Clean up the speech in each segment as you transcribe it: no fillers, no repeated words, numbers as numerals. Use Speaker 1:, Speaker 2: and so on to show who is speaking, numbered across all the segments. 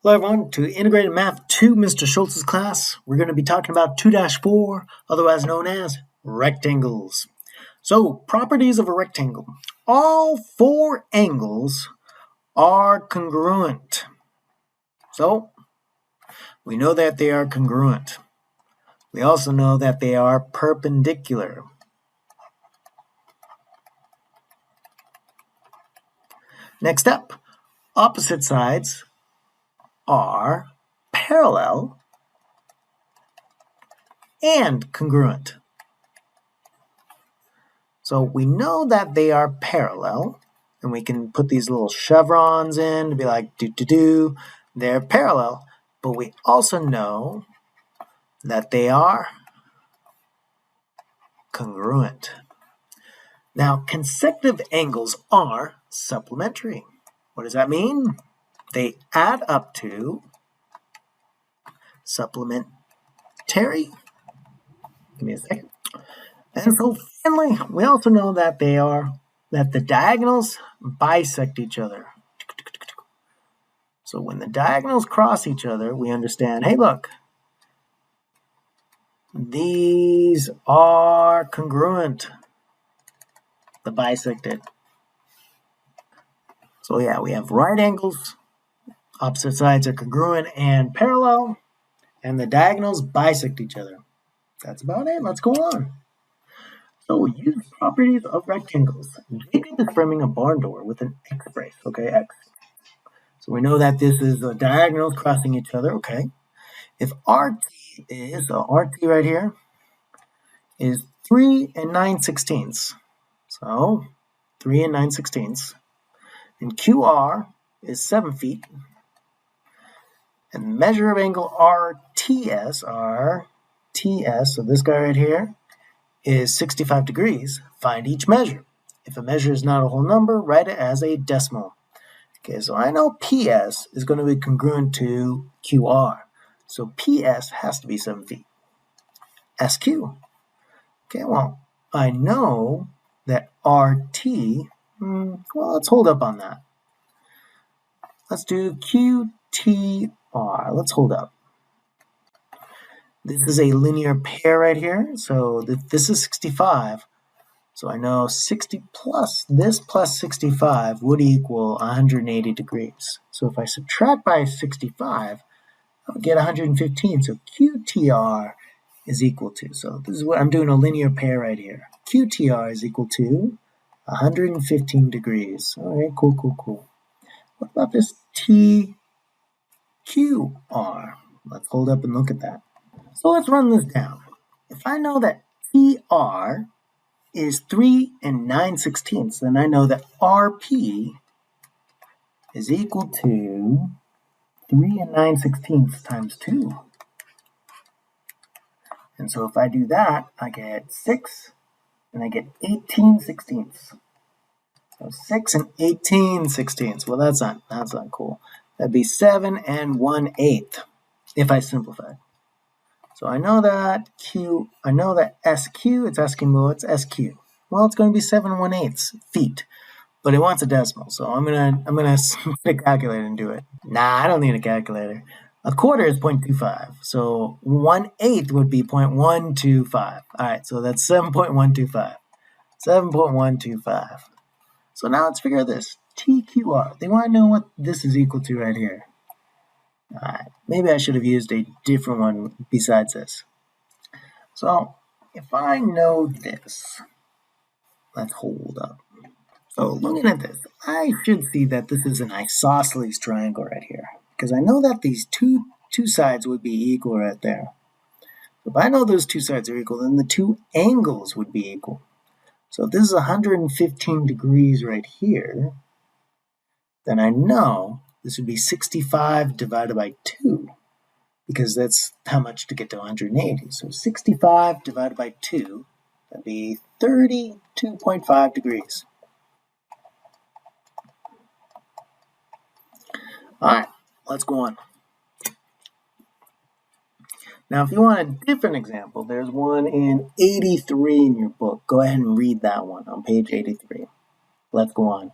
Speaker 1: Hello everyone, to Integrated Math 2, Mr. Schultz's class. We're going to be talking about 2-4, otherwise known as rectangles. So, properties of a rectangle. All four angles are congruent. So, we know that they are congruent. We also know that they are perpendicular. Next up, opposite sides are parallel and congruent. So we know that they are parallel, and we can put these little chevrons in to be like they're parallel, but we also know that they are congruent. Now, consecutive angles are supplementary. What does that mean? They add up to supplementary. Give me a second. And so finally, we also know that the diagonals bisect each other. So when the diagonals cross each other, we understand, hey look, these are congruent. The bisected. So yeah, we have right angles, opposite sides are congruent and parallel, and the diagonals bisect each other. That's about it. Let's go on. So use properties of rectangles. Jacob is framing a barn door with an X brace, okay, X. So we know that this is the diagonals crossing each other, okay. If RT is, so RT right here, is 3 9/16. So 3 9/16. And QR is 7 feet. And the measure of angle RTS, so this guy right here, is 65 degrees. Find each measure. If a measure is not a whole number, write it as a decimal. Okay, so I know PS is going to be congruent to QR. So PS has to be 7 feet. SQ. Okay, well, I know that RT, well, let's hold up on that. Let's do QTR. Let's hold up. This is a linear pair right here. So this is 65. So I know 60 plus this plus 65 would equal 180 degrees. So if I subtract by 65, I'll get 115. So QTR is equal to, so this is what I'm doing, a linear pair right here. QTR is equal to 115 degrees. All right, cool. What about this TQR? Let's hold up and look at that. So let's run this down. If I know that TR is 3 9/16, then I know that RP is equal to 3 9/16 times 2. And so if I do that, I get 6 and I get 18/16. So 6 18/16. Well, that's not cool. That'd be 7 1/8 if I simplify. So I know that SQ, it's asking me what's SQ. Well, it's going to be 7 1/8 feet, but it wants a decimal. So I'm gonna get a calculator and do it. Nah, I don't need a calculator. A quarter is 0.25. So 1/8 would be 0.125. All right, so that's 7.125. 7.125. So now let's figure out this. TQR. They want to know what this is equal to right here. Alright, maybe I should have used a different one besides this. So, if I know this, let's hold up. So, looking at this, I should see that this is an isosceles triangle right here. Because I know that these two sides would be equal right there. So if I know those two sides are equal, then the two angles would be equal. So if this is 115 degrees right here, then I know this would be 65 divided by 2, because that's how much to get to 180. So 65 divided by 2, that'd be 32.5 degrees. All right, let's go on. Now, if you want a different example, there's one in 83 in your book. Go ahead and read that one on page 83. Let's go on.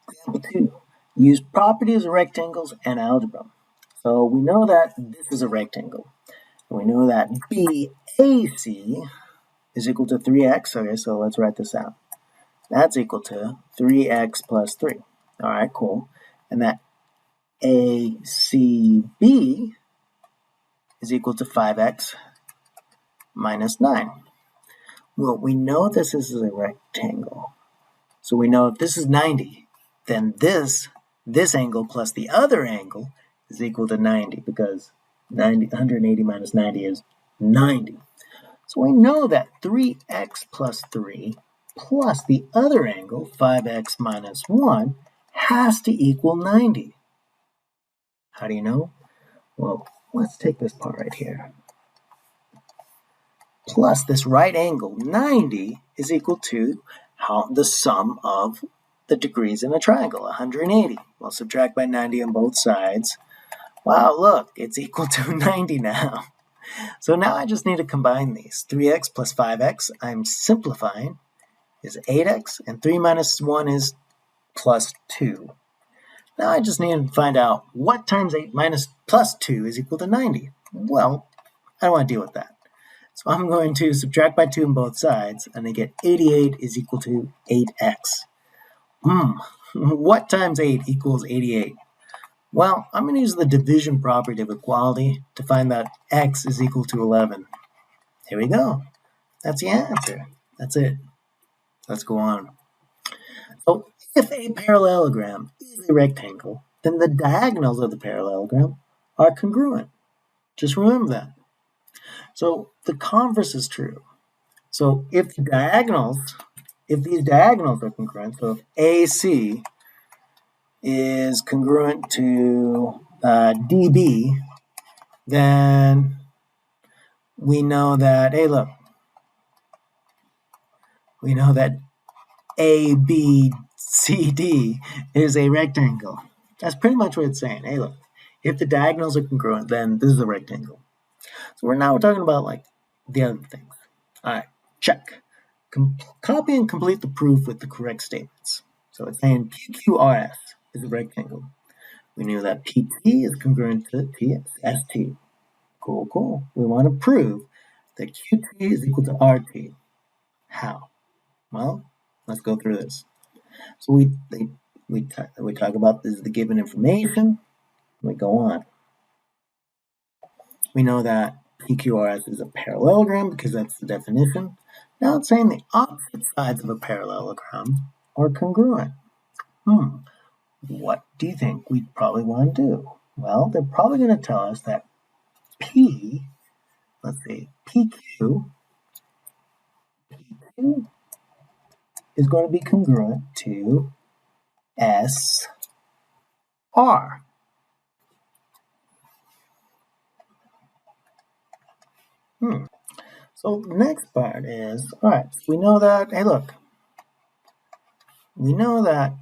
Speaker 1: Example 2. Use properties of rectangles and algebra. So we know that this is a rectangle. And we know that BAC is equal to 3x. Okay, so let's write this out. That's equal to 3x plus 3. All right, cool. And that ACB is equal to 5x minus 9. Well, we know this is a rectangle. So we know if this is 90, then this angle plus the other angle is equal to 90 because 180 minus 90 is 90. So we know that 3x plus 3 plus the other angle, 5x minus 1, has to equal 90. How do you know? Well, let's take this part right here. Plus this right angle, 90, is equal to the sum of the degrees in a triangle, 180. We'll subtract by 90 on both sides. Wow, look, it's equal to 90 now. So now I just need to combine these. 3x plus 5x, I'm simplifying, is 8x, and 3 minus 1 is plus 2. Now I just need to find out what times 8 minus plus 2 is equal to 90. Well, I don't want to deal with that. So I'm going to subtract by 2 on both sides, and I get 88 is equal to 8x. What times 8 equals 88? Well, I'm going to use the division property of equality to find that x is equal to 11. Here we go. That's the answer. That's it. Let's go on. So if a parallelogram is a rectangle, then the diagonals of the parallelogram are congruent. Just remember that. So the converse is true. So if these diagonals are congruent, so if AC is congruent to DB, then we know that, hey, look, we know that ABCD is a rectangle. That's pretty much what it's saying. Hey, look, if the diagonals are congruent, then this is a rectangle. So we're talking about like the other things. All right, check. Copy and complete the proof with the correct statements. So it's saying PQRS is a rectangle. We knew that PT is congruent to ST. Cool. We want to prove that QT is equal to RT. How? Well, let's go through this. So we talk about this is the given information. We go on. We know that PQRS is a parallelogram because that's the definition. Now it's saying the opposite sides of a parallelogram are congruent. What do you think we'd probably want to do? Well, they're probably going to tell us that PQ is going to be congruent to SR. So the next part is, all right, so we know that, hey, look, we know that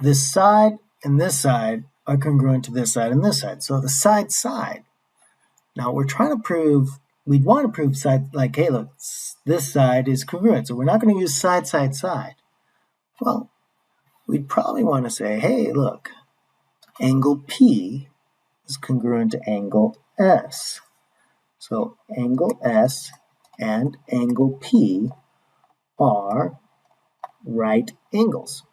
Speaker 1: this side and this side are congruent to this side and this side. So the side. Now we're trying to prove, we'd want to prove side, like, hey, look, this side is congruent. So we're not going to use side. Well, we'd probably want to say, hey, look, angle P is congruent to angle S. So angle S and angle P are right angles.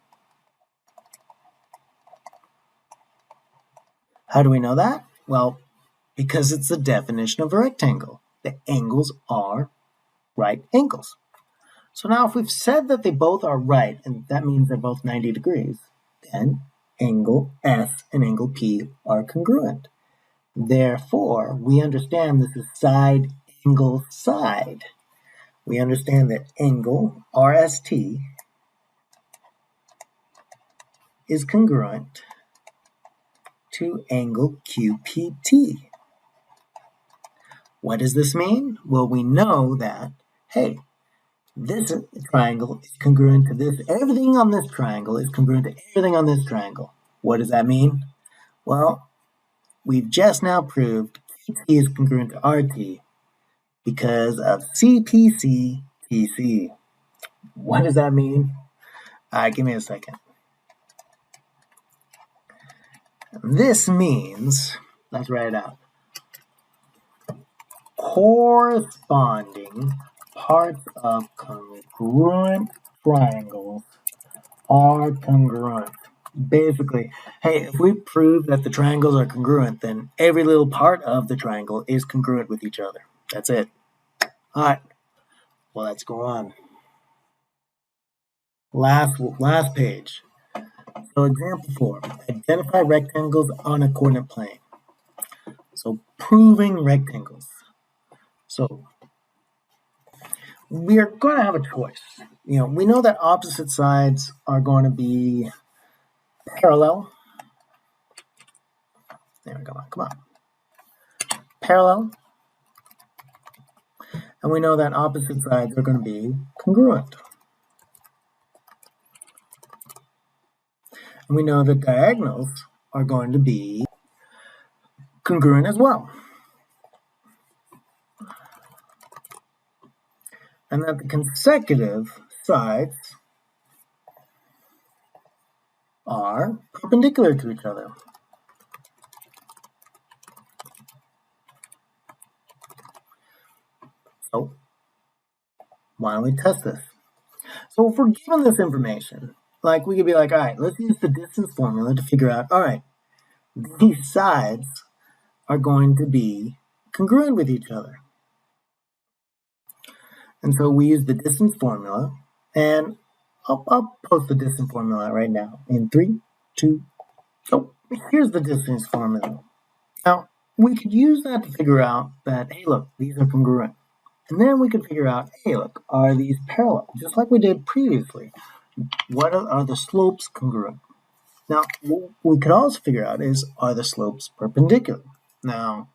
Speaker 1: How do we know that? Well, because it's the definition of a rectangle. The angles are right angles. So now if we've said that they both are right, and that means they're both 90 degrees, then angle S and angle P are congruent. Therefore, we understand this is side, angle, side. We understand that angle RST is congruent to angle QPT. What does this mean? Well, we know that, hey, this triangle is congruent to this. Everything on this triangle is congruent to everything on this triangle. What does that mean? Well, we've just now proved QT is congruent to RT because of CPC-TC. What does that mean? Give me a second. This means Let's write it out. Corresponding parts of congruent triangles are congruent. Basically, hey, if we prove that the triangles are congruent, then every little part of the triangle is congruent with each other. That's it. All right. Well, let's go on. Last page. So example 4, identify rectangles on a coordinate plane. So proving rectangles. So we are going to have a choice. We know that opposite sides are going to be parallel. There we go. Come on. Parallel. And we know that opposite sides are going to be congruent. And we know that diagonals are going to be congruent as well. And that the consecutive sides are perpendicular to each other. So why don't we test this? So if we're given this information, like we could be like, all right, let's use the distance formula to figure out, all right, these sides are going to be congruent with each other. And so we use the distance formula, and I'll post the distance formula right now in 3, 2, so here's the distance formula. Now, we could use that to figure out that, hey, look, these are congruent. And then we could figure out, hey, look, are these parallel? Just like we did previously. What are the slopes congruent? Now, what we could also figure out is, are the slopes perpendicular? Now,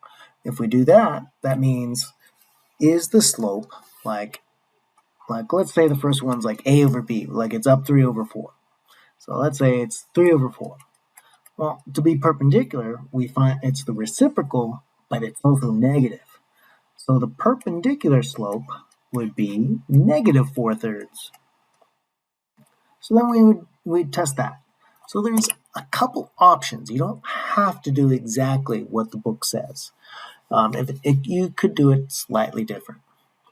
Speaker 1: if we do that, that means, is the slope like let's say the first one's like a over b, like it's up 3 over 4. So let's say it's 3 over 4. Well, to be perpendicular, we find it's the reciprocal, but it's also negative. So the perpendicular slope would be negative 4/3. So then we'd test that. So there's a couple options. You don't have to do exactly what the book says. If you could do it slightly different.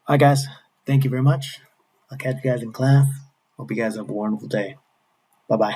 Speaker 1: All right, guys. Thank you very much. I'll catch you guys in class. Hope you guys have a wonderful day. Bye-bye.